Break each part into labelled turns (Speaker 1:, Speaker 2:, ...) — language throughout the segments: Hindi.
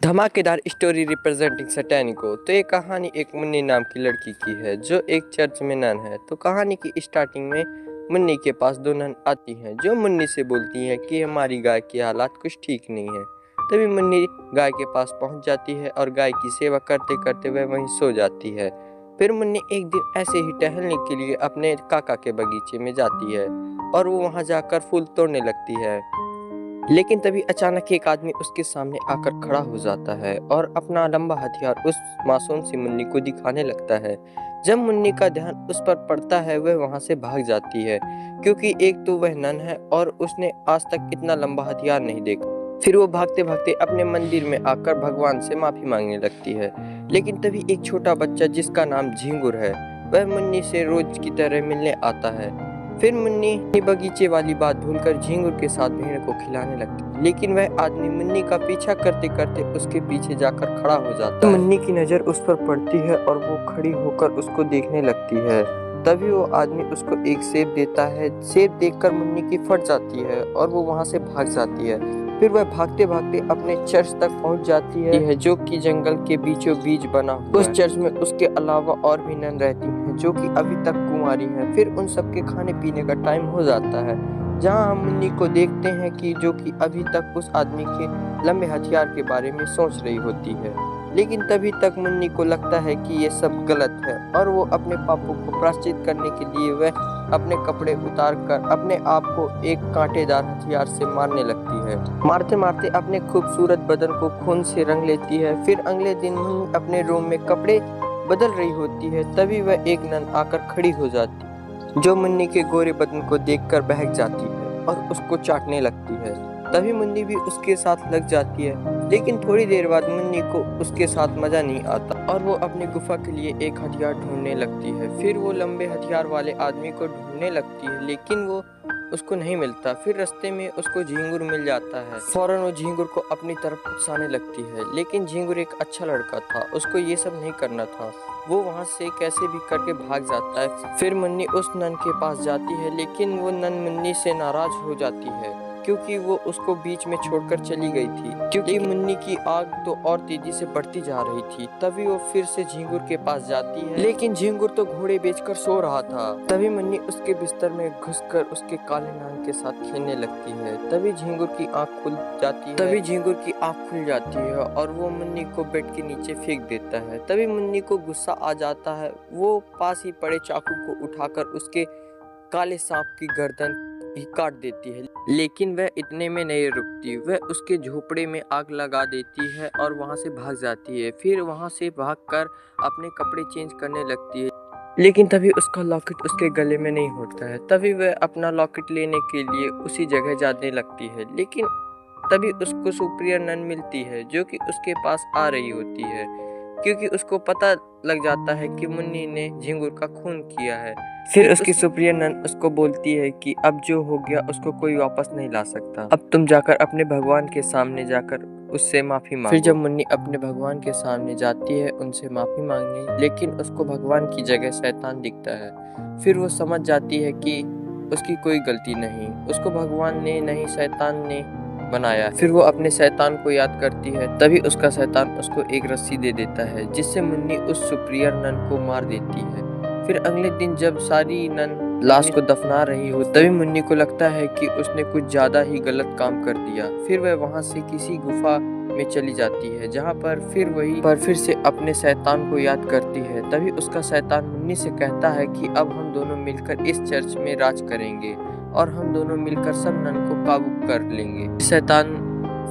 Speaker 1: धमाकेदार स्टोरी रिप्रेजेंटिंग सटैनिको। तो ये कहानी एक मुन्नी नाम की लड़की की है जो एक चर्च में नन है। तो कहानी की स्टार्टिंग में मुन्नी के पास दो नन आती हैं जो मुन्नी से बोलती हैं कि हमारी गाय की हालात कुछ ठीक नहीं है। तभी मुन्नी गाय के पास पहुंच जाती है और गाय की सेवा करते करते वह वहीं सो जाती है। फिर मुन्नी एक दिन ऐसे ही टहलने के लिए अपने काका के बगीचे में जाती है और वो वहां जाकर फूल तोड़ने लगती है। लेकिन तभी अचानक एक आदमी उसके सामने आकर खड़ा हो जाता है और अपना लंबा हथियार उस मासूम सी मुन्नी को दिखाने लगता है। जब मुन्नी का ध्यान उस पर पड़ता है वह वहां से भाग जाती है, क्योंकि एक तो वह नन है और उसने आज तक इतना लंबा हथियार नहीं देखा। फिर वो भागते भागते अपने मंदिर में आकर भगवान से माफी मांगने लगती है। लेकिन तभी एक छोटा बच्चा जिसका नाम झिंगुर है वह मुन्नी से रोज की तरह मिलने आता है। फिर मुन्नी बगीचे वाली बात भूलकर झिंगुर के साथ भेड़ को खिलाने लगती, लेकिन वह आदमी मुन्नी का पीछा करते करते उसके पीछे जाकर खड़ा हो जाता है। मुन्नी की नजर उस पर पड़ती है और वो खड़ी होकर उसको देखने लगती है। तभी वो आदमी उसको एक सेब देता है। सेब देखकर मुन्नी की फट जाती है और वो वहां से भाग जाती है। फिर वह भागते भागते अपने चर्च तक पहुंच जाती है जो कि जंगल के बीचों बीच बना हुआ है। उस चर्च में उसके अलावा और भी नन रहती हैं जो कि अभी तक कुंवारी हैं। फिर उन सबके खाने पीने का टाइम हो जाता है, जहां हम मुन्नी को देखते हैं कि जो कि अभी तक उस आदमी के लंबे हथियार के बारे में सोच रही होती है। लेकिन तभी तक मुन्नी को लगता है कि ये सब गलत है और वो अपने पापों को प्रायश्चित करने के लिए वह अपने कपड़े उतार कर अपने आप को एक कांटेदार हथियार से मारने लगती है। मारते मारते अपने खूबसूरत बदन को खून से रंग लेती है। फिर अगले दिन मुन्नी अपने रूम में कपड़े बदल रही होती है। तभी वह एक नन आकर खड़ी हो जाती जो मुन्नी के गोरे बदन को देखकर बहक जाती है और उसको चाटने लगती है। तभी मुन्नी भी उसके साथ लग जाती है। लेकिन थोड़ी देर बाद मुन्नी को उसके साथ मजा नहीं आता और वो अपनी गुफा के लिए एक हथियार ढूंढने लगती है। फिर वो लंबे हथियार वाले आदमी को ढूंढने लगती है, लेकिन वो उसको नहीं मिलता। फिर रास्ते में उसको झिंगुर मिल जाता है। फौरन वो झिंगुर को अपनी तरफ उकसाने लगती है, लेकिन झिंगुर एक अच्छा लड़का था, उसको ये सब नहीं करना था। वो वहां से कैसे भी करके भाग जाता है। फिर मुन्नी उस नन के पास जाती है, लेकिन वो नन मुन्नी से नाराज हो जाती है क्योंकि वो उसको बीच में छोड़कर चली गई थी, क्योंकि मुन्नी की आग तो और तेजी से बढ़ती जा रही थी। तभी वो फिर से झिंगुर के पास जाती है, लेकिन झिंगुर तो घोड़े बेचकर सो रहा था। तभी मुन्नी उसके बिस्तर में घुसकर उसके काले नाग के साथ खेलने लगती है। तभी झिंगुर की आंख खुल जाती है और वो मुन्नी को बेड के नीचे फेंक देता है। तभी मुन्नी को गुस्सा आ जाता है। वो पास ही पड़े चाकू को उठाकर उसके काले सांप की गर्दन ही काट देती है, लेकिन वह इतने में नहीं रुकती। वह उसके झोपड़े में आग लगा देती है और वहां से भाग जाती है। फिर वहां से भागकर अपने कपड़े चेंज करने लगती है, लेकिन तभी उसका लॉकेट उसके गले में नहीं होता है। तभी वह अपना लॉकेट लेने के लिए उसी जगह जाने लगती है, लेकिन तभी उसको सुप्रियर नन मिलती है जो कि उसके पास आ रही होती है, क्योंकि उसको पता लग जाता है कि मुन्नी ने झिंगुर का खून किया है। फिर उसकी सुप्रियर नन उसको बोलती है कि अब जो हो गया उसको कोई वापस नहीं ला सकता। अब तुम जाकर अपने भगवान के सामने जाकर उससे माफी मांगो। फिर जब मुन्नी अपने भगवान के सामने जाती है उनसे माफी मांगने, लेकिन उसको भगवान की जगह शैतान दिखता है। फिर वो समझ जाती है कि उसकी कोई गलती नहीं, उसको भगवान ने नहीं शैतान ने बनाया। फिर वो अपने शैतान को याद करती है। तभी उसका शैतान उसको एक रस्सी दे देता है, जिससे मुन्नी उस सुप्रियर नन को मार देती है। फिर अगले दिन जब सारी नन लाश को दफना रही हो, तभी मुन्नी को लगता है कि उसने कुछ ज्यादा ही गलत काम कर दिया। फिर वह वहां से किसी गुफा में चली जाती है, जहां पर फिर से अपने शैतान को याद करती है। तभी उसका शैतान मुन्नी से कहता है कि अब हम दोनों मिलकर इस चर्च में राज करेंगे और हम दोनों मिलकर सब नन को काबू कर लेंगे।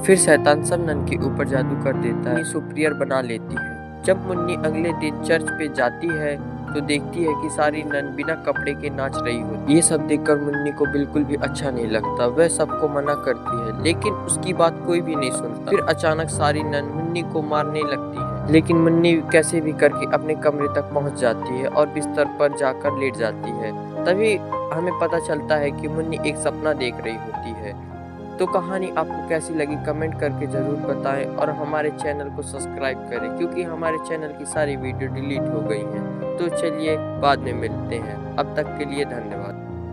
Speaker 1: फिर शैतान सब नन के ऊपर जादू कर देता है, सुप्रियर बना लेती है। जब मुन्नी अगले दिन चर्च पे जाती है तो देखती है कि सारी नन बिना कपड़े के नाच रही होती। ये सब देखकर मुन्नी को बिल्कुल भी अच्छा नहीं लगता। वह सबको मना करती है, लेकिन उसकी बात कोई भी नहीं सुनता। फिर अचानक सारी नन मुन्नी को मारने लगती है, लेकिन मुन्नी कैसे भी करके अपने कमरे तक पहुंच जाती है और बिस्तर पर जाकर लेट जाती है। तभी हमें पता चलता है कि मुन्नी एक सपना देख रही होती है। तो कहानी आपको कैसी लगी कमेंट करके ज़रूर बताएं और हमारे चैनल को सब्सक्राइब करें, क्योंकि हमारे चैनल की सारी वीडियो डिलीट हो गई हैं। तो चलिए बाद में मिलते हैं, अब तक के लिए धन्यवाद।